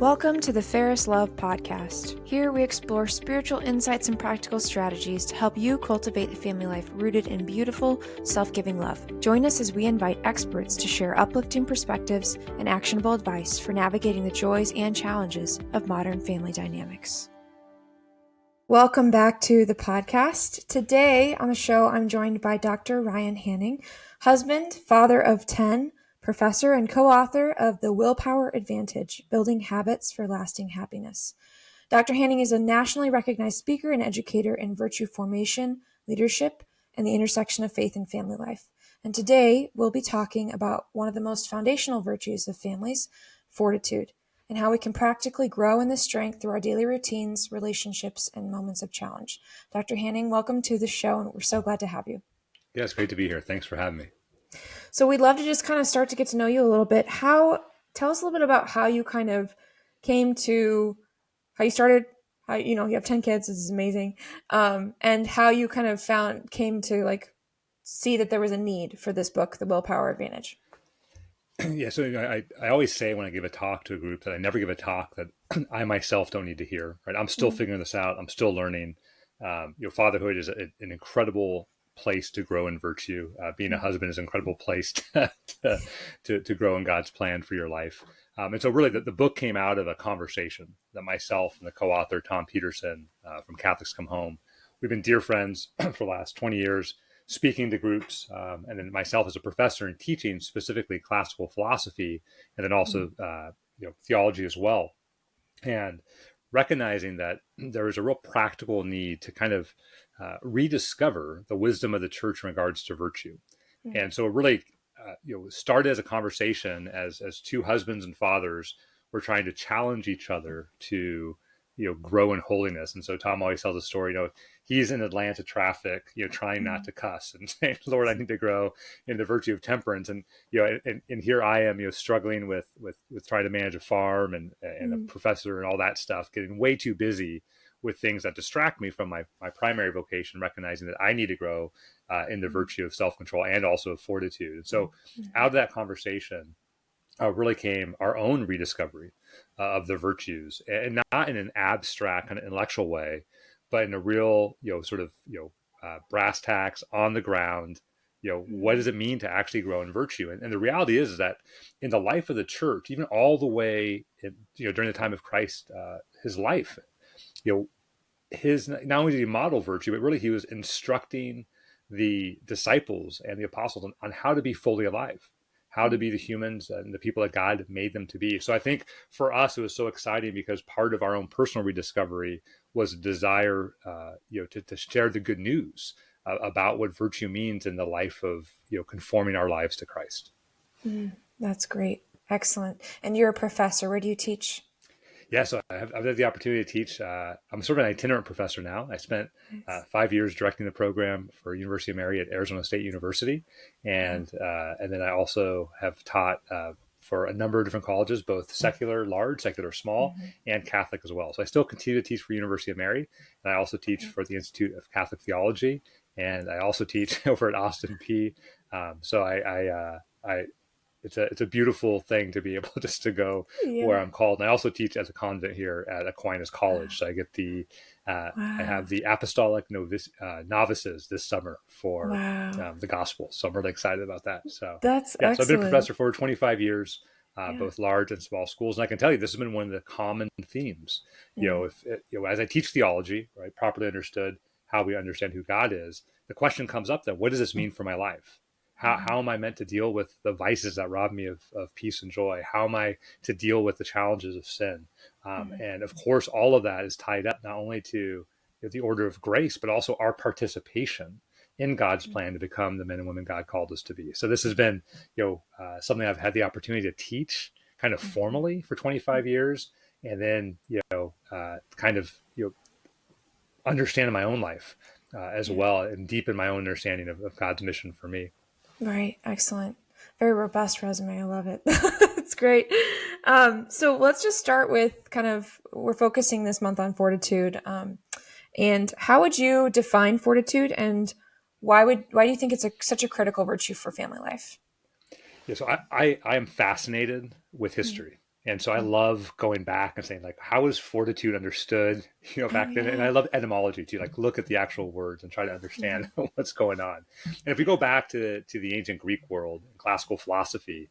Welcome to the Fairest Love podcast. Here we explore spiritual insights and practical strategies to help you cultivate a family life rooted in beautiful, self-giving love. Join us as we invite experts to share uplifting perspectives and actionable advice for navigating the joys and challenges of modern family dynamics. Welcome back to the podcast. Today on the show, I'm joined by Dr. Ryan Hanning, husband, father of 10, professor and co-author of The Willpower Advantage, Building Habits for Lasting Happiness. Dr. Hanning is a nationally recognized speaker and educator in virtue formation, leadership, and the intersection of faith and family life. And today we'll be talking about one of the most foundational virtues of families, fortitude, and how we can practically grow in this strength through our daily routines, relationships, and moments of challenge. Dr. Hanning, welcome to the show, and we're so glad to have you. Yeah, it's great to be here. Thanks for having me. So we'd love to just kind of start to get to know you a little bit. Tell us a little bit about how you kind of came to, how you started, how, you have 10 kids, this is amazing. And how you kind of came to see that there was a need for this book, The Willpower Advantage. Yeah, so I always say when I give a talk to a group that I never give a talk that I myself don't need to hear, right? I'm still figuring this out. I'm still learning. Fatherhood is an incredible place to grow in virtue. Being a husband is an incredible place to grow in God's plan for your life. And so really the book came out of a conversation that myself and the co-author, Tom Peterson from Catholics Come Home, we've been dear friends for the last 20 years, speaking to groups, and then myself as a professor and teaching specifically classical philosophy, and then also theology as well. And recognizing that there is a real practical need to kind of rediscover the wisdom of the church in regards to virtue. Mm-hmm. And so it really started as a conversation as two husbands and fathers were trying to challenge each other to grow in holiness. And so Tom always tells a story, he's in Atlanta traffic, trying not to cuss and saying, Lord, I need to grow in the virtue of temperance. And, and here I am, struggling with trying to manage a farm and a professor and all that stuff, getting way too busy with things that distract me from my primary vocation, recognizing that I need to grow in the virtue of self-control and also of fortitude. And so out of that conversation, really came our own rediscovery of the virtues, and not in an abstract kind of intellectual way, but in a real, brass tacks on the ground. What does it mean to actually grow in virtue? And the reality is that in the life of the church, even all the way, during the time of Christ, his life, his not only did he model virtue, but really he was instructing the disciples and the apostles on how to be fully alive, how to be the humans and the people that God made them to be. So I think for us, it was so exciting because part of our own personal rediscovery was a desire, to share the good news about what virtue means in the life of, conforming our lives to Christ. That's great. Excellent. And you're a professor. Where do you teach? Yeah, so I've had the opportunity to teach. I'm sort of an itinerant professor now. I spent 5 years directing the program for University of Mary at Arizona State University, and then I also have taught for a number of different colleges, both secular large, secular small, and Catholic as well. So I still continue to teach for University of Mary, and I also teach for the Institute of Catholic Theology, and I also teach over at Austin P. So it's a beautiful thing to be able just to go where I'm called. And I also teach as a convent here at Aquinas College. So I get I have the apostolic novices this summer for the gospel. So I'm really excited about that. So that's excellent. So I've been a professor for 25 years, both large and small schools. And I can tell you, this has been one of the common themes. As I teach theology, right, properly understood how we understand who God is, the question comes up then, what does this mean for my life? How am I meant to deal with the vices that rob me of peace and joy? How am I to deal with the challenges of sin? And of course, all of that is tied up not only to the order of grace, but also our participation in God's plan to become the men and women God called us to be. So this has been, something I've had the opportunity to teach kind of formally for 25 years, and then, understand in my own life as well, and deepen my own understanding of God's mission for me. Right. Excellent. Very robust resume. I love it. It's great. So let's just start with we're focusing this month on fortitude. And how would you define fortitude, and why do you think it's such a critical virtue for family life? Yeah, so I am fascinated with history. And so I love going back and saying, like, how is fortitude understood, Oh, back then? And yeah. I love etymology too, like look at the actual words and try to understand Mhm. what's going on. And if we go back to the ancient Greek world, classical philosophy,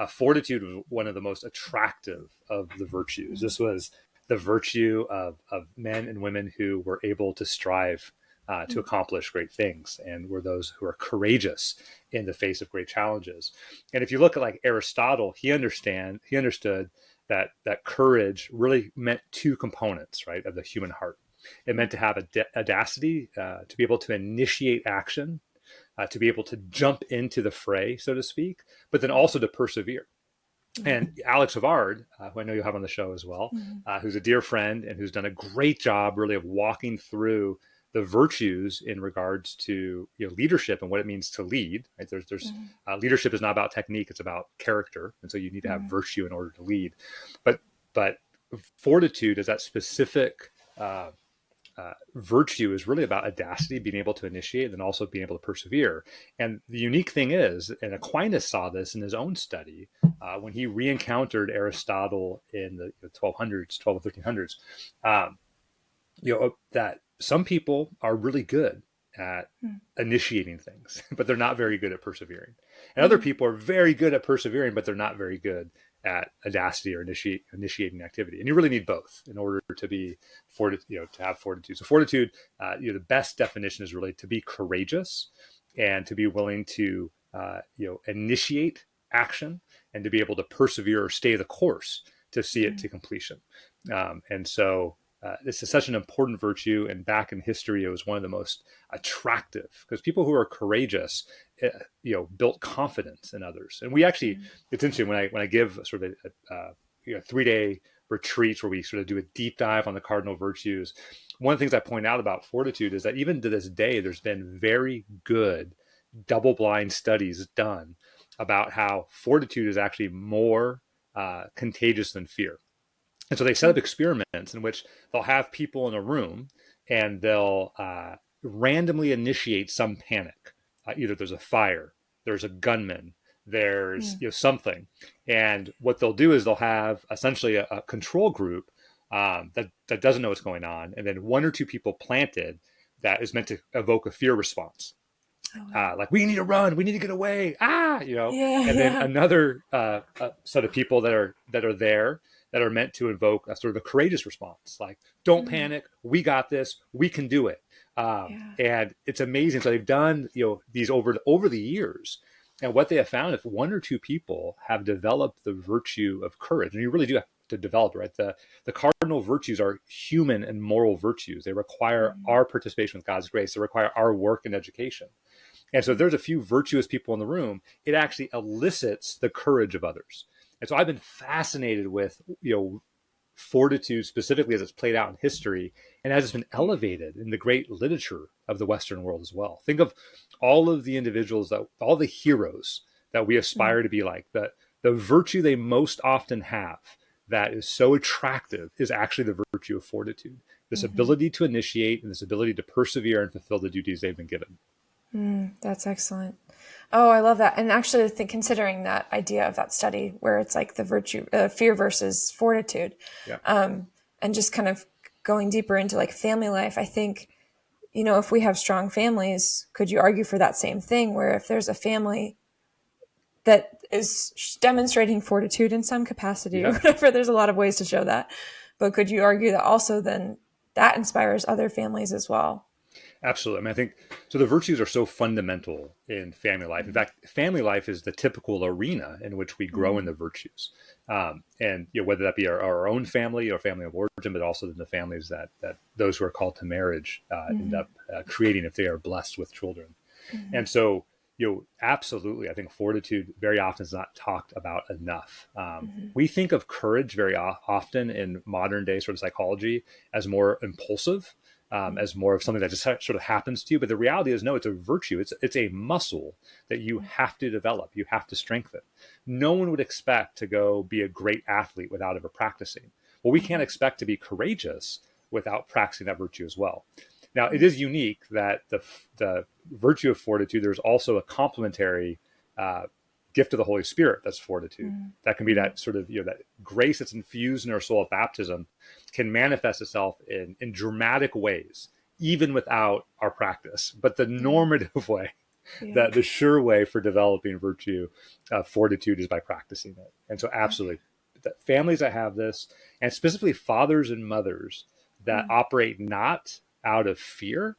fortitude was one of the most attractive of the virtues. This was the virtue of men and women who were able to strive to accomplish great things, and were those who are courageous in the face of great challenges. And if you look at like Aristotle, he understood that courage really meant two components, right, of the human heart. It meant to have audacity, to be able to initiate action, to be able to jump into the fray, so to speak, but then also to persevere. And Alex Havard, who I know you have on the show as well, who's a dear friend and who's done a great job really of walking through the virtues in regards to leadership and what it means to lead. Right? There's leadership is not about technique; it's about character, and so you need to have virtue in order to lead. But fortitude is that specific virtue is really about audacity, being able to initiate, and then also being able to persevere. And the unique thing is, and Aquinas saw this in his own study when he re-encountered Aristotle in the 1200s, 12 and 1300s, that some people are really good at initiating things, but they're not very good at persevering. And other people are very good at persevering, but they're not very good at audacity or initiating activity. And you really need both in order to be to have fortitude. So fortitude, the best definition is really to be courageous and to be willing to, initiate action and to be able to persevere or stay the course to see it to completion. And so this is such an important virtue, and back in history, it was one of the most attractive, because people who are courageous, built confidence in others. And we actually, it's interesting when I give sort of a 3-day retreats where we sort of do a deep dive on the cardinal virtues. One of the things I point out about fortitude is that even to this day, there's been very good double-blind studies done about how fortitude is actually more contagious than fear. And so they set up experiments in which they'll have people in a room and they'll randomly initiate some panic. Either there's a fire, there's a gunman, there's something. And what they'll do is they'll have essentially a control group that doesn't know what's going on, and then one or two people planted that is meant to evoke a fear response. Like, we need to run, we need to get away, and then another set of people that are there that are meant to invoke a sort of a courageous response, like, don't panic, we got this, we can do it. And it's amazing. So they've done these over the years, and what they have found, if one or two people have developed the virtue of courage, and you really do have to develop it, right? The cardinal virtues are human and moral virtues. They require our participation with God's grace. They require our work and education. And so if there's a few virtuous people in the room, it actually elicits the courage of others. And so I've been fascinated with, fortitude specifically as it's played out in history and as it's been elevated in the great literature of the Western world as well. Think of all of the individuals, all the heroes that we aspire to be like. The virtue they most often have that is so attractive is actually the virtue of fortitude, this ability to initiate and this ability to persevere and fulfill the duties they've been given. That's excellent. Oh, I love that. And actually, considering that idea of that study where it's like the virtue, fear versus fortitude, and just kind of going deeper into like family life, I think, if we have strong families, could you argue for that same thing where if there's a family that is demonstrating fortitude in some capacity or whatever, there's a lot of ways to show that. But could you argue that also then that inspires other families as well? Absolutely. I mean, I think so. The virtues are so fundamental in family life. In fact, family life is the typical arena in which we grow in the virtues. And whether that be our own family or family of origin, but also the families that those who are called to marriage end up creating if they are blessed with children. And so, absolutely, I think fortitude very often is not talked about enough. We think of courage very often in modern day sort of psychology as more impulsive. As more of something that just sort of happens to you. But the reality is, no, it's a virtue. It's a muscle that you have to develop. You have to strengthen. No one would expect to go be a great athlete without ever practicing. Well, we can't expect to be courageous without practicing that virtue as well. Now, it is unique that the virtue of fortitude, there's also a complementary gift of the Holy Spirit, that's fortitude. Mm. That can be that sort of, that grace that's infused in our soul at baptism can manifest itself in dramatic ways, even without our practice. But the normative way, the sure way for developing virtue, fortitude, is by practicing it. And so absolutely, the families that have this, and specifically fathers and mothers that operate not out of fear,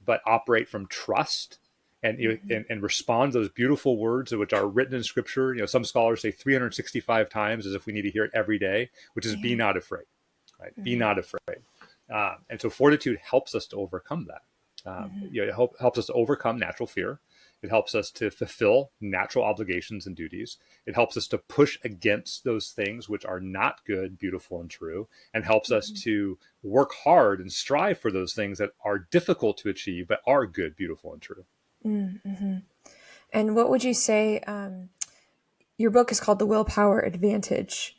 but operate from trust and, and respond to those beautiful words which are written in Scripture. Some scholars say 365 times, as if we need to hear it every day, which is be not afraid, right? Be not afraid. And so fortitude helps us to overcome that. It helps us to overcome natural fear. It helps us to fulfill natural obligations and duties. It helps us to push against those things which are not good, beautiful, and true, and helps us to work hard and strive for those things that are difficult to achieve, but are good, beautiful, and true. Mm-hmm. And what would you say, your book is called The Willpower Advantage.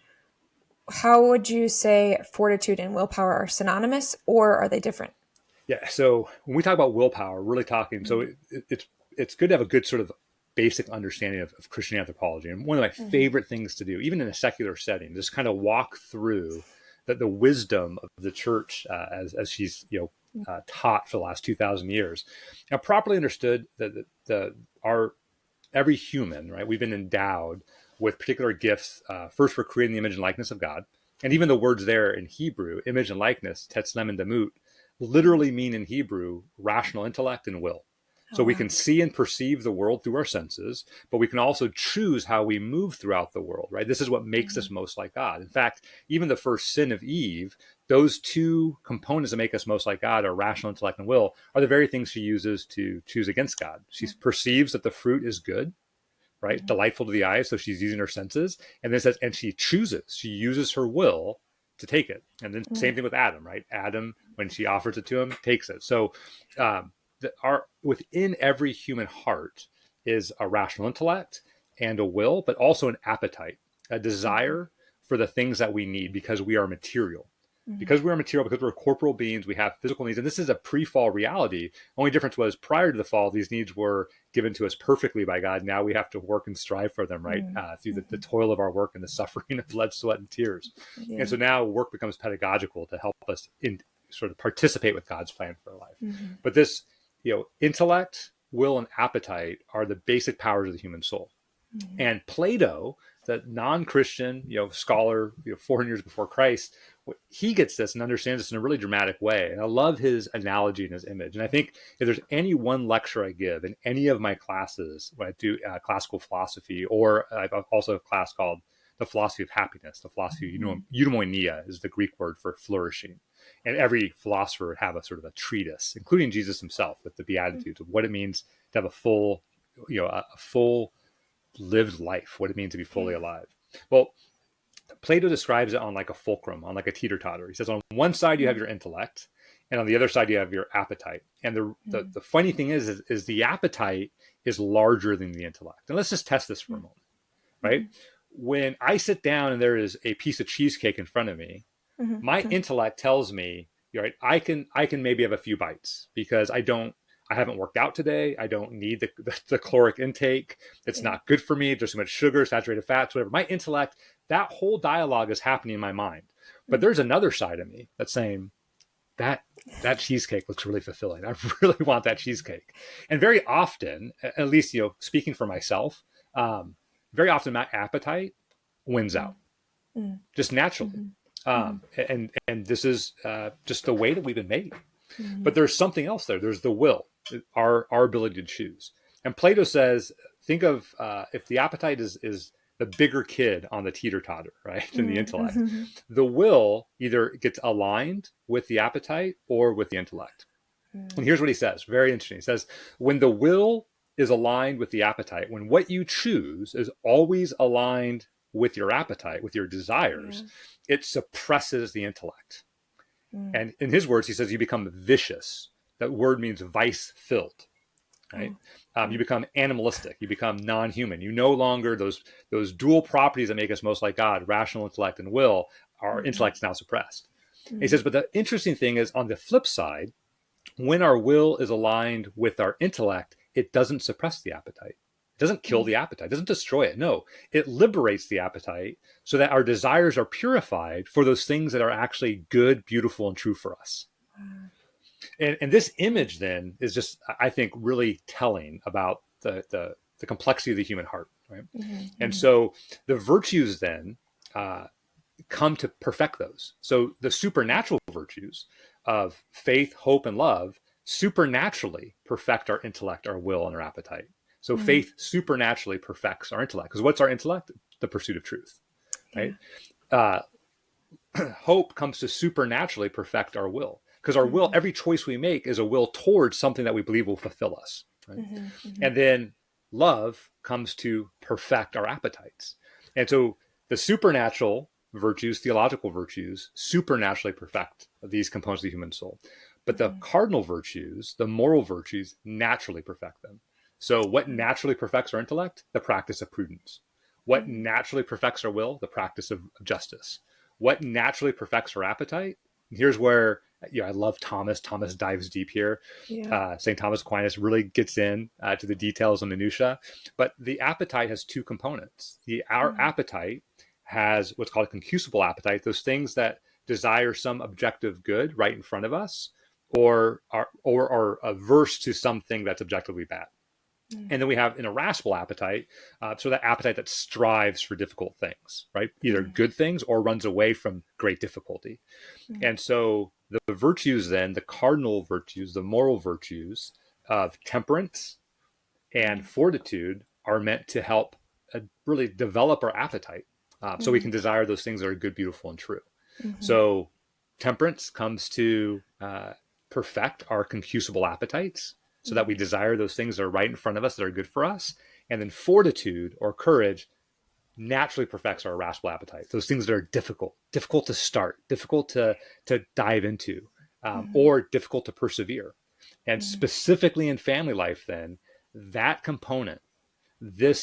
How would you say fortitude and willpower are synonymous, or are they different? Yeah. So when we talk about willpower, we're really talking, so it's good to have a good sort of basic understanding of Christian anthropology. And one of my favorite things to do, even in a secular setting, just kind of walk through the wisdom of the church as she's taught for the last 2,000 years. Now, properly understood, that our every human, right, we've been endowed with particular gifts. First, we're creating the image and likeness of God, and even the words there in Hebrew, image and likeness, tetzlem and demut, literally mean in Hebrew rational intellect and will. So we can see and perceive the world through our senses, but we can also choose how we move throughout the world, right? This is what makes us most like God. In fact, even the first sin of Eve, those two components that make us most like God, are rational intellect and will, are the very things she uses to choose against God. She perceives that the fruit is good, right? Delightful to the eyes. So she's using her senses. And then it says, and she uses her will to take it. And then same thing with Adam, right? Adam, when she offers it to him, takes it. So within every human heart is a rational intellect and a will, but also an appetite, a desire for the things that we need, because we are material. Because we are material, because we're corporal beings, we have physical needs. And this is a pre-fall reality. Only difference was, prior to the fall, these needs were given to us perfectly by God. Now we have to work and strive for them, right? Through the toil of our work and the suffering of blood, sweat, and tears. And so now work becomes pedagogical to help us in sort of participate with God's plan for our life. But this, intellect, will, and appetite are the basic powers of the human soul. And Plato, the non-Christian, scholar, 400 years before Christ, he gets this and understands this in a really dramatic way. And I love his analogy and his image. And I think if there's any one lecture I give in any of my classes, when I do classical philosophy, or I also have a class called The Philosophy of Happiness, the philosophy of eudaimonia is the Greek word for flourishing. And every philosopher would have a sort of a treatise, including Jesus himself, with the Beatitudes of what it means to have a full, a full lived life, what it means to be fully alive. Well, Plato describes it on like a fulcrum, on like a teeter-totter. He says on one side you have your intellect, and on the other side you have your appetite. And the funny thing is the appetite is larger than the intellect. And let's just test this for a moment, right? When I sit down and there is a piece of cheesecake in front of me, my intellect tells me, right, I can maybe have a few bites because I haven't worked out today. I don't need the caloric intake. It's not good for me. There's too much sugar, saturated fats, whatever. My intellect, that whole dialogue is happening in my mind. But there's another side of me that's saying, that cheesecake looks really fulfilling. I really want that cheesecake. And very often, at least, speaking for myself, very often my appetite wins out just naturally. And this is just the way that we've been made. But there's something else there. There's the will, our ability to choose. And Plato says, think of if the appetite is the bigger kid on the teeter-totter, right, than the intellect. The will either gets aligned with the appetite or with the intellect. And here's what he says, very interesting. He says, when the will is aligned with the appetite, when what you choose is always aligned with your appetite, with your desires, it suppresses the intellect. And in his words, he says, you become vicious. That word means vice-filled, right? You become animalistic. You become non-human. You no longer, those dual properties that make us most like God, rational intellect and will, our intellect's now suppressed. He says, but the interesting thing is, on the flip side, when our will is aligned with our intellect, it doesn't suppress the appetite. It doesn't kill the appetite. It doesn't destroy it. No, it liberates the appetite so that our desires are purified for those things that are actually good, beautiful, and true for us. And this image then is just, I think, really telling about the complexity of the human heart. Right? And so the virtues then come to perfect those. So the supernatural virtues of faith, hope, and love supernaturally perfect our intellect, our will, and our appetite. So faith supernaturally perfects our intellect. Because what's our intellect? The pursuit of truth, right? Hope comes to supernaturally perfect our will. Because our will, every choice we make is a will towards something that we believe will fulfill us. Right? And then love comes to perfect our appetites. And so the supernatural virtues, theological virtues, supernaturally perfect these components of the human soul. But the cardinal virtues, the moral virtues, naturally perfect them. So what naturally perfects our intellect? The practice of prudence. What naturally perfects our will? The practice of justice. What naturally perfects our appetite? Here's where I love Thomas. Thomas dives deep here. St. Thomas Aquinas really gets in to the details and minutia. But the appetite has two components. Our appetite has what's called a concupiscible appetite, those things that desire some objective good right in front of us, or are averse to something that's objectively bad. And then we have an irascible appetite, so that appetite that strives for difficult things, right? Either good things or runs away from great difficulty. And so the virtues then, the cardinal virtues, the moral virtues of temperance and fortitude are meant to help really develop our appetite so we can desire those things that are good, beautiful, and true. So temperance comes to perfect our concupiscible appetites so that we desire those things that are right in front of us that are good for us. And then fortitude or courage naturally perfects our irascible appetite. Those things that are difficult to start, difficult to dive into, or difficult to persevere. And specifically in family life, then that component, the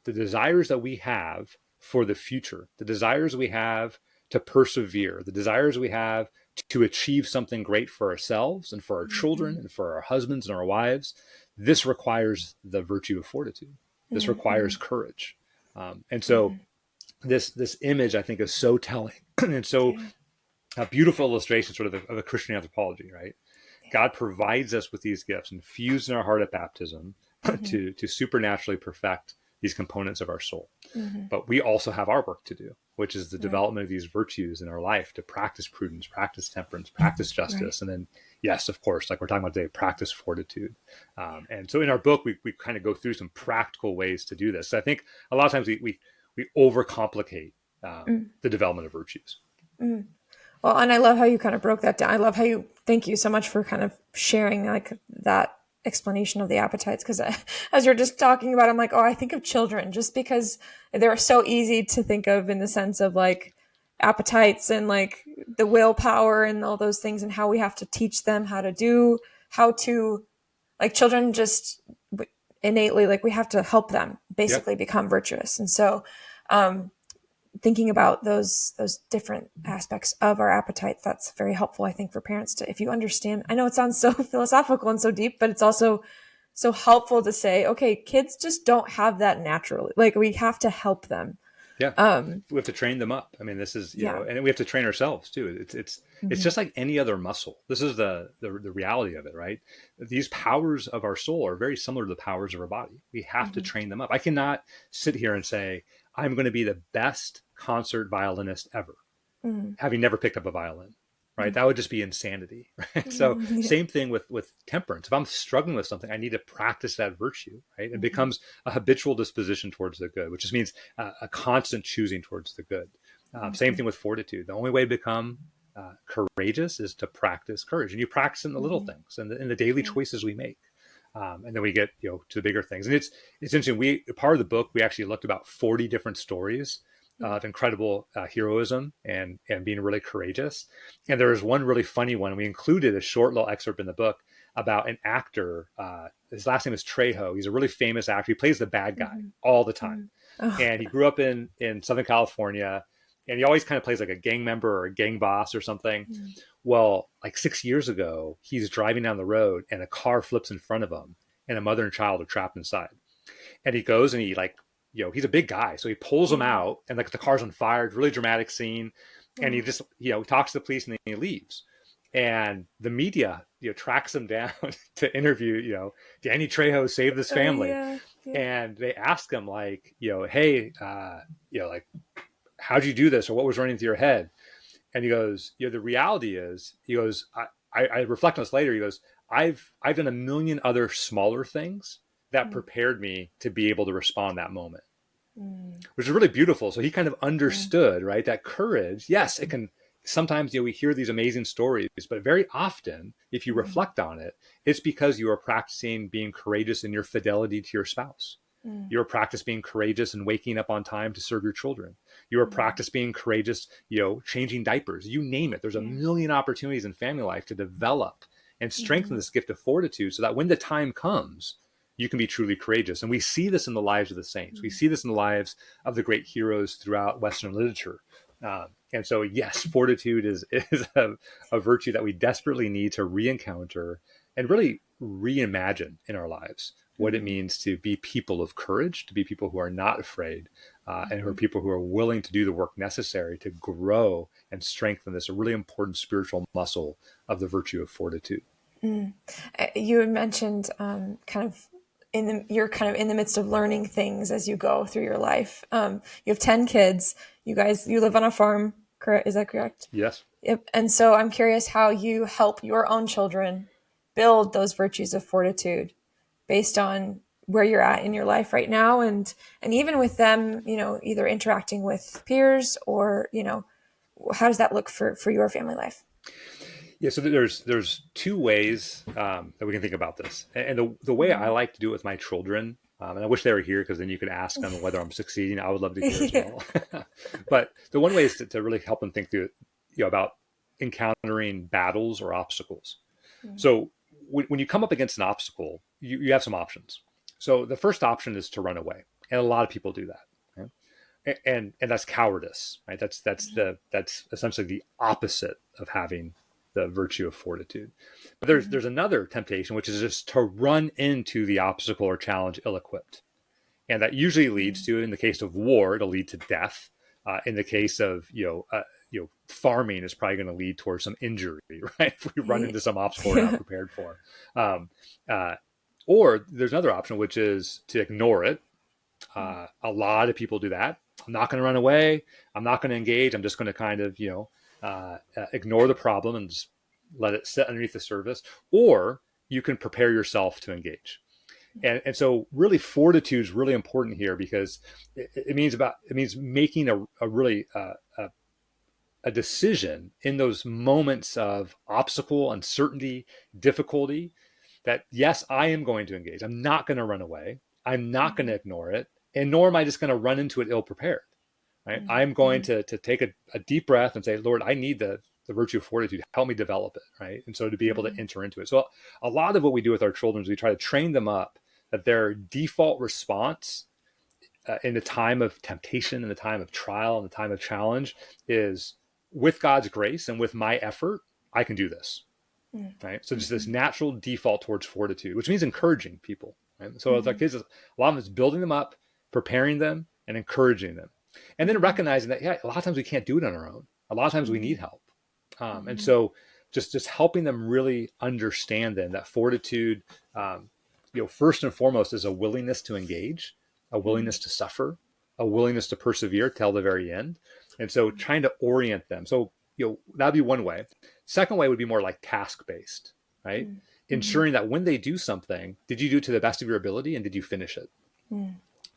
desires that we have for the future, the desires we have to persevere, the desires we have to achieve something great for ourselves and for our children and for our husbands and our wives, this requires the virtue of fortitude. This requires courage. And so this image, I think, is so telling and so a beautiful illustration sort of a Christian anthropology, right? God provides us with these gifts infused in our heart at baptism to supernaturally perfect these components of our soul. But we also have our work to do, which is the development of these virtues in our life to practice prudence, practice temperance, practice justice. And then, yes, of course, like we're talking about today, practice fortitude. And so in our book, we kind of go through some practical ways to do this. So I think a lot of times we overcomplicate the development of virtues. Well, and I love how you kind of broke that down. I love how thank you so much for kind of sharing like that explanation of the appetites. Because as you're just talking about, I'm like, oh, I think of children just because they're so easy to think of in the sense of like appetites and like the willpower and all those things and how we have to teach them how to like children just innately, like we have to help them basically become virtuous. And so, thinking about those different aspects of our appetites, that's very helpful, I think, for parents to, if you understand. I know it sounds so philosophical and so deep, but it's also so helpful to say, okay, kids just don't have that naturally. Like we have to help them. We have to train them up. I mean, this is, you know, and we have to train ourselves too. It's just like any other muscle. This is the reality of it, right? These powers of our soul are very similar to the powers of our body. We have to train them up. I cannot sit here and say, I'm going to be the best concert violinist ever, having never picked up a violin, right? That would just be insanity, right? So same thing with temperance. If I'm struggling with something, I need to practice that virtue, right? It becomes a habitual disposition towards the good, which just means a constant choosing towards the good. Same thing with fortitude. The only way to become courageous is to practice courage, and you practice in the little things and in the daily choices we make. And then we get, to the bigger things. And it's interesting. Part of the book, we actually looked about 40 different stories of incredible heroism and being really courageous. And there was one really funny one. We included a short little excerpt in the book about an actor. His last name is Trejo. He's a really famous actor. He plays the bad guy all the time. And he grew up in Southern California. And he always kind of plays like a gang member or a gang boss or something. Well, like 6 years ago, he's driving down the road and a car flips in front of him and a mother and child are trapped inside. And he goes and he like, he's a big guy. So he pulls him out and like the car's on fire. It's a really dramatic scene. And he just, talks to the police and then he leaves. And the media, tracks him down to interview, Danny Trejo saved this family. Yeah. And they ask him like, hey, like, how'd you do this? Or what was running through your head? And he goes, the reality is, he goes, I reflect on this later. He goes, I've done a million other smaller things that prepared me to be able to respond in that moment, which is really beautiful. So he kind of understood, right, that courage, yes, it can sometimes, we hear these amazing stories, but very often, if you reflect on it, it's because you are practicing being courageous in your fidelity to your spouse. You are practice being courageous and waking up on time to serve your children. You are practice being courageous, changing diapers, you name it. There's a million opportunities in family life to develop and strengthen this gift of fortitude so that when the time comes, you can be truly courageous. And we see this in the lives of the saints. We see this in the lives of the great heroes throughout Western literature. And so, yes, fortitude is a virtue that we desperately need to re-encounter and really reimagine in our lives what it means to be people of courage, to be people who are not afraid, and who are people who are willing to do the work necessary to grow and strengthen this really important spiritual muscle of the virtue of fortitude. You had mentioned you're kind of in the midst of learning things as you go through your life. You have 10 kids. You live on a farm, correct? Is that correct? Yes. Yep. And so I'm curious how you help your own children build those virtues of fortitude based on where you're at in your life right now. And even with them, either interacting with peers or, how does that look for your family life? Yeah, so there's two ways that we can think about this, and the way I like to do it with my children, and I wish they were here because then you could ask them whether I'm succeeding. I would love to hear as well. But the one way is to really help them think through, about encountering battles or obstacles. So when you come up against an obstacle, you have some options. So the first option is to run away, and a lot of people do that. Right? And that's cowardice, right? That's essentially the opposite of having the virtue of fortitude. But there's another temptation, which is just to run into the obstacle or challenge ill-equipped. And that usually leads to, in the case of war, it'll lead to death. In the case of, farming is probably going to lead towards some injury, right? If we run into some obstacle we're not prepared for. Or there's another option, which is to ignore it. A lot of people do that. I'm not going to run away. I'm not going to engage. I'm just going to kind of, ignore the problem and just let it sit underneath the surface. Or you can prepare yourself to engage. And so really fortitude is really important here because it means making a really a decision in those moments of obstacle, uncertainty, difficulty that, yes, I am going to engage. I'm not going to run away. I'm not going to ignore it. And nor am I just going to run into it ill prepared. Right? I'm going to take a deep breath and say, Lord, I need the virtue of fortitude. Help me develop it. Right. And so to be able to enter into it. So a lot of what we do with our children is we try to train them up that their default response in the time of temptation, in the time of trial, in the time of challenge is, with God's grace and with my effort, I can do this. Right. So just this natural default towards fortitude, which means encouraging people. Right? So with our kids, a lot of it's building them up, preparing them, and encouraging them. And then recognizing that, a lot of times we can't do it on our own. A lot of times we need help. And so just helping them really understand then that fortitude, first and foremost is a willingness to engage, a willingness to suffer, a willingness to persevere till the very end. And so trying to orient them. So, that'd be one way. Second way would be more like task-based, right? Ensuring that when they do something, did you do it to the best of your ability and did you finish it?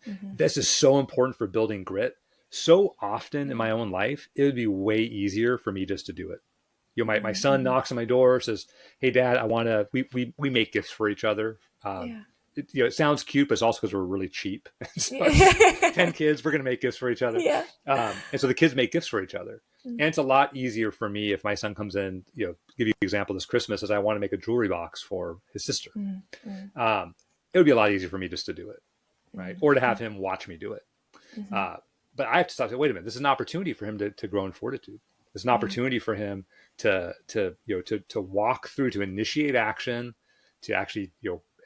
This is so important for building grit. So often in my own life, it would be way easier for me just to do it. My son knocks on my door, says, "Hey, Dad, I want to." We make gifts for each other. It sounds cute, but it's also because we're really cheap. So 10 kids, we're going to make gifts for each other. And so the kids make gifts for each other. And it's a lot easier for me if my son comes in. Give you an example this Christmas, as I want to make a jewelry box for his sister. It would be a lot easier for me just to do it, right? Or to have him watch me do it. But I have to stop and say, wait a minute, this is an opportunity for him to grow in fortitude. It's an opportunity for him to walk through, to initiate action, to actually,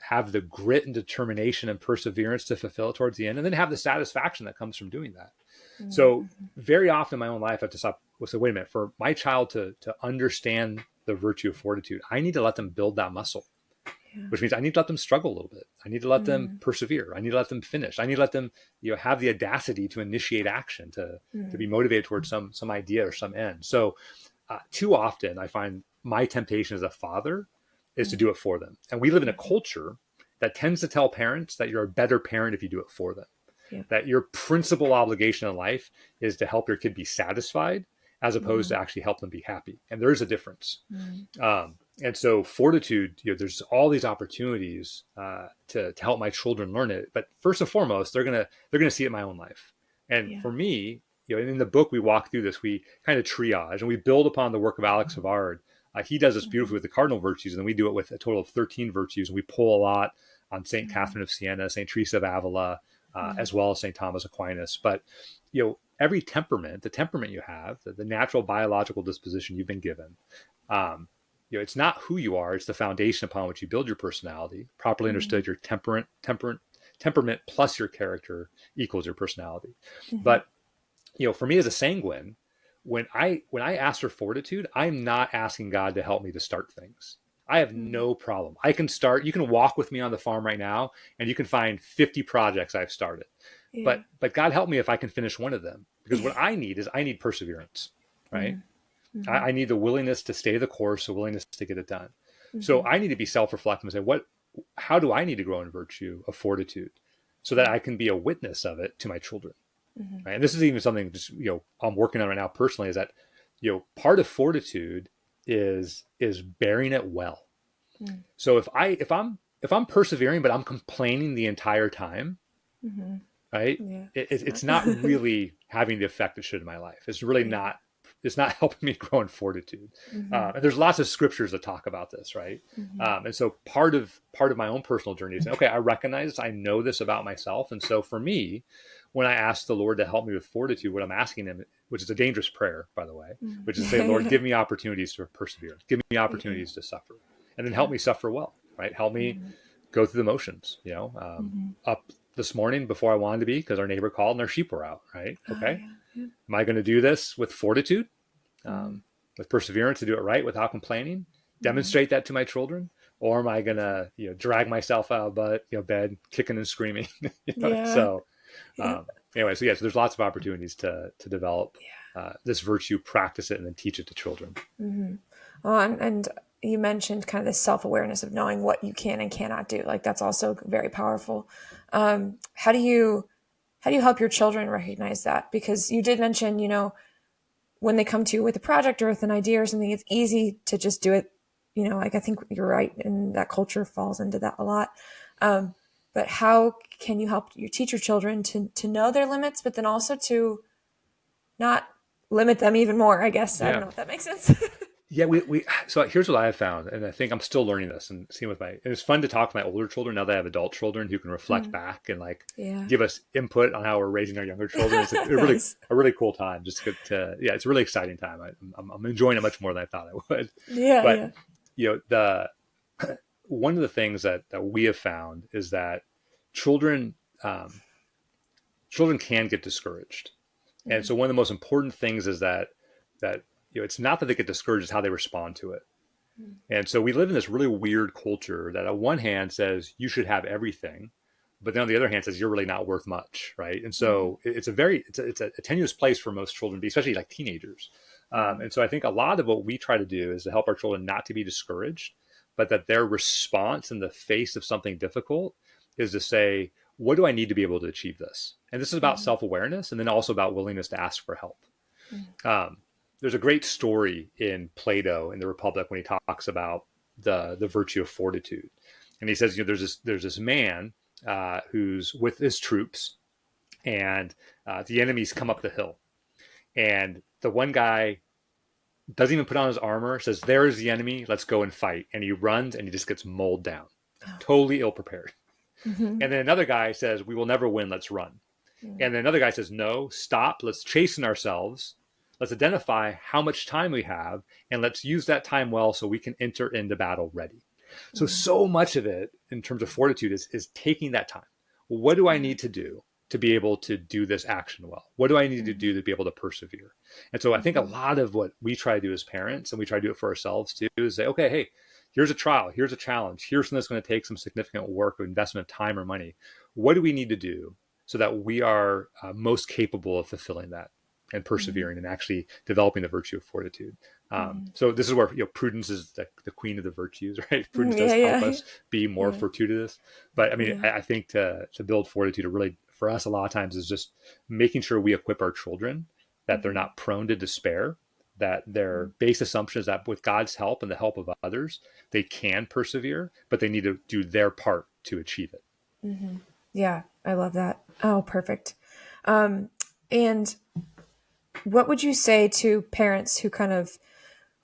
have the grit and determination and perseverance to fulfill it towards the end, and then have the satisfaction that comes from doing that. So very often in my own life, I have to stop and say, wait a minute, for my child to understand the virtue of fortitude, I need to let them build that muscle, which means I need to let them struggle a little bit. I need to let them persevere. I need to let them finish. I need to let them, have the audacity to initiate action, to be motivated towards some idea or some end. So too often I find my temptation as a father is to do it for them. And we live in a culture that tends to tell parents that you're a better parent if you do it for them. That your principal obligation in life is to help your kid be satisfied as opposed to actually help them be happy. And there is a difference. And so fortitude, there's all these opportunities to help my children learn it. But first and foremost, they're gonna see it in my own life. And for me, in the book, we walk through this, we kind of triage and we build upon the work of Alex Savard. He does this beautifully with the cardinal virtues, and then we do it with a total of 13 virtues. And we pull a lot on St. Catherine of Siena, St. Teresa of Avila, as well as St. Thomas Aquinas. But, every temperament, the temperament you have, the natural biological disposition you've been given, it's not who you are, it's the foundation upon which you build your personality. Properly understood, your temperament plus your character equals your personality. But, for me as a sanguine, when I ask for fortitude, I'm not asking God to help me to start things. I have no problem. I can start. You can walk with me on the farm right now, and you can find 50 projects I've started. But God help me if I can finish one of them, because what I need perseverance, right? I need the willingness to stay the course, the willingness to get it done. So I need to be self-reflective and say, how do I need to grow in virtue of fortitude, so that I can be a witness of it to my children, right? And this is even something just I'm working on right now personally. Is that part of fortitude is bearing it well. So if I'm persevering, but I'm complaining the entire time, right? It's not really having the effect it should in my life. It's really not. It's not helping me grow in fortitude. And there's lots of scriptures that talk about this, right? And so part of my own personal journey is, okay, I recognize this, I know this about myself. And so for me, when I ask the Lord to help me with fortitude, what I'm asking him, which is a dangerous prayer, by the way, which is say, Lord, give me opportunities to persevere, give me opportunities to suffer, and then help me suffer well, right? Help me go through the motions, up this morning before I wanted to be, because our neighbor called and their sheep were out, right? Okay. Am I going to do this with fortitude, with perseverance, to do it right without complaining, demonstrate that to my children? Or am I going to, drag myself out of bed, kicking and screaming? So anyway, so there's lots of opportunities to develop this virtue, practice it, and then teach it to children. Well, and you mentioned kind of this self-awareness of knowing what you can and cannot do. Like, that's also very powerful. How do you help your children recognize that? Because you did mention, when they come to you with a project or with an idea or something, it's easy to just do it. I think you're right. And that culture falls into that a lot. But how can you help teach your children to know their limits, but then also to not limit them even more, I guess. I don't know if that makes sense. So here's what I have found, and I think I'm still learning this and seeing and it's fun to talk to my older children now that I have adult children who can reflect back and give us input on how we're raising our younger children. It's a really cool time. Just it's a really exciting time. I'm enjoying it much more than I thought I would. One of the things that we have found is that children can get discouraged. And so one of the most important things is that it's not that they get discouraged, it's how they respond to it. And so we live in this really weird culture that on one hand says you should have everything, but then on the other hand says you're really not worth much, right? And so it's a tenuous place for most children, especially like teenagers. And so I think a lot of what we try to do is to help our children not to be discouraged, but that their response in the face of something difficult is to say, what do I need to be able to achieve this? And this is about self-awareness, and then also about willingness to ask for help. There's a great story in Plato in the Republic when he talks about the virtue of fortitude. And he says, there's this man who's with his troops, and the enemies come up the hill. And the one guy doesn't even put on his armor, says, there is the enemy, let's go and fight. And he runs and he just gets mowed down, totally ill-prepared. And then another guy says, we will never win, let's run. And then another guy says, no, stop, let's chasten ourselves. Let's identify how much time we have, and let's use that time well so we can enter into battle ready. So much of it in terms of fortitude is taking that time. What do I need to do to be able to do this action well? What do I need to do to be able to persevere? And so I think a lot of what we try to do as parents, and we try to do it for ourselves too, is say, okay, hey, here's a trial, here's a challenge, here's something that's going to take some significant work or investment of time or money. What do we need to do so that we are most capable of fulfilling that and persevering and actually developing the virtue of fortitude? So this is where prudence is the queen of the virtues, right? Prudence does help us be more fortuitous. But I mean, I think to build fortitude, really for us, a lot of times is just making sure we equip our children that they're not prone to despair, that their base assumption is that with God's help and the help of others, they can persevere, but they need to do their part to achieve it. Yeah, I love that. Oh, perfect. And what would you say to parents who kind of,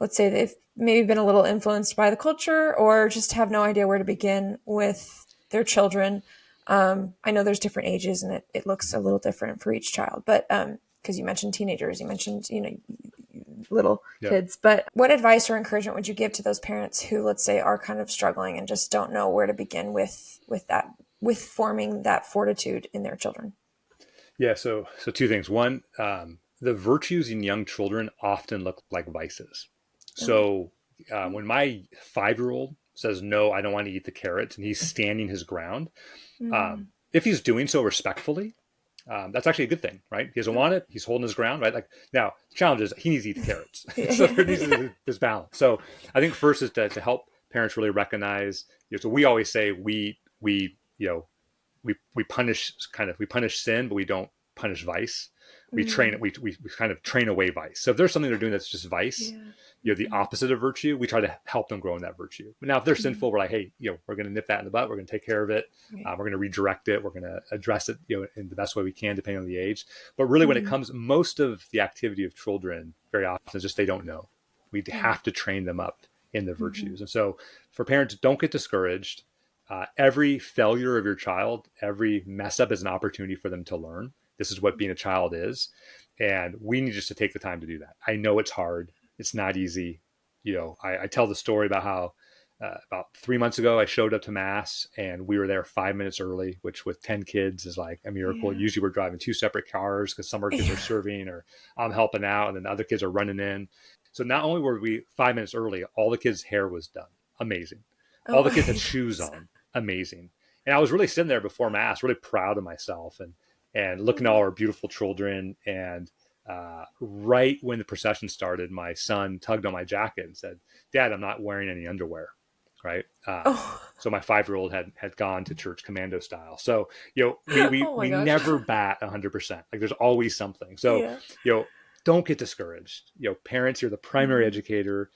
let's say they've maybe been a little influenced by the culture or just have no idea where to begin with their children? I know there's different ages and it looks a little different for each child, but because you mentioned teenagers, you mentioned, little kids, but what advice or encouragement would you give to those parents who, let's say, are kind of struggling and just don't know where to begin with forming that fortitude in their children? Yeah. So two things. One, the virtues in young children often look like vices. So when my 5-year-old says, no, I don't want to eat the carrots, and he's standing his ground, if he's doing so respectfully, that's actually a good thing, right? He doesn't want it. He's holding his ground, right? Like now, the challenge is he needs to eat the carrots. So there needs to be this balance. So I think first is to help parents really recognize. So we always say we punish sin, but we don't punish vice. We train it. We kind of train away vice. So if there's something they're doing that's just vice, the opposite of virtue, we try to help them grow in that virtue. But now if they're sinful, we're like, hey, we're going to nip that in the butt. We're going to take care of it. We're going to redirect it. We're going to address it, in the best way we can, depending on the age. But really, when it comes, most of the activity of children very often is just they don't know. We have to train them up in the virtues. And so for parents, don't get discouraged. Every failure of your child, every mess up is an opportunity for them to learn. This is what being a child is. And we need just to take the time to do that. I know it's hard. It's not easy. I tell the story about how about 3 months ago, I showed up to mass and we were there 5 minutes early, which with 10 kids is like a miracle. Usually we're driving 2 separate cars because some of our kids are serving or I'm helping out and then the other kids are running in. So not only were we 5 minutes early, all the kids' hair was done. Amazing. All the kids had shoes on. Amazing. And I was really sitting there before mass, really proud of myself and looking at all our beautiful children. And right when the procession started, my son tugged on my jacket and said, Dad, I'm not wearing any underwear. Right. So my 5-year-old had gone to church commando style. So, we never bat 100%. Like there's always something. So, don't get discouraged. Parents, you're the primary educator.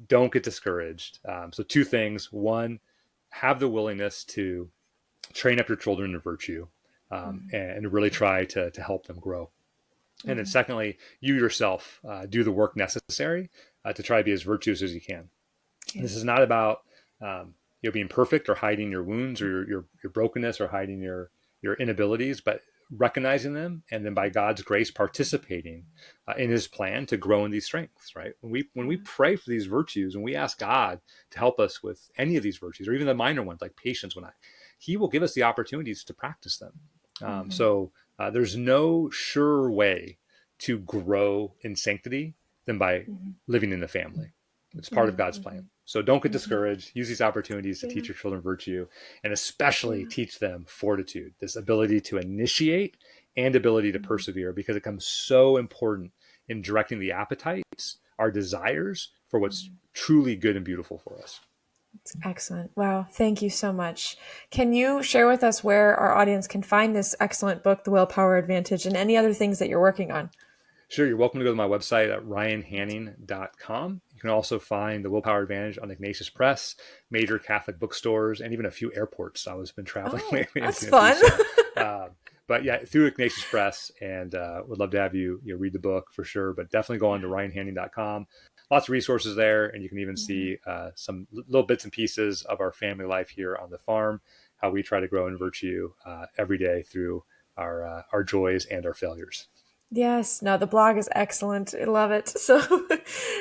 Don't get discouraged. So 2 things. One, have the willingness to train up your children in virtue and really try to help them grow. And then secondly, you yourself do the work necessary to try to be as virtuous as you can. This is not about being perfect or hiding your wounds or your brokenness or hiding your inabilities, but recognizing them and then by God's grace participating in his plan to grow in these strengths, right? When we pray for these virtues and we ask God to help us with any of these virtues or even the minor ones like patience, he will give us the opportunities to practice them. So there's no sure way to grow in sanctity than by living in the family. It's part of God's plan. So don't get discouraged. Use these opportunities to teach your children virtue and especially teach them fortitude, this ability to initiate and ability to persevere, because it becomes so important in directing the appetites, our desires for what's truly good and beautiful for us. That's excellent. Wow. Thank you so much. Can you share with us where our audience can find this excellent book, The Willpower Advantage, and any other things that you're working on? Sure. You're welcome to go to my website at ryanhanning.com. You can also find the Willpower Advantage on Ignatius Press, major Catholic bookstores, and even a few airports. I was been traveling lately. That's fun. But yeah, through Ignatius Press, and would love to have you read the book for sure. But definitely go on to ryanhanning.com. Lots of resources there, and you can even see some little bits and pieces of our family life here on the farm, how we try to grow in virtue every day through our joys and our failures. Yes, no, the blog is excellent. I love it. So,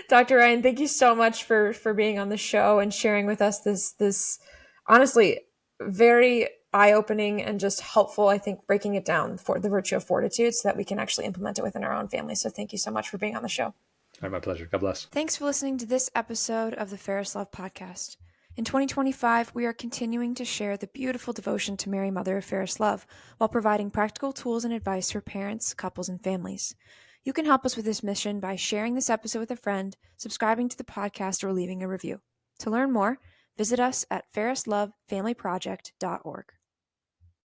Dr. Ryan, thank you so much for being on the show and sharing with us this honestly very eye-opening and just helpful, I think, breaking it down for the virtue of fortitude so that we can actually implement it within our own family. So thank you so much for being on the show. All right, my pleasure. God bless. Thanks for listening to this episode of the Fairest Love podcast. In 2025, we are continuing to share the beautiful devotion to Mary, Mother of Fairest Love, while providing practical tools and advice for parents, couples, and families. You can help us with this mission by sharing this episode with a friend, subscribing to the podcast, or leaving a review. To learn more, visit us at fairestlovefamilyproject.org.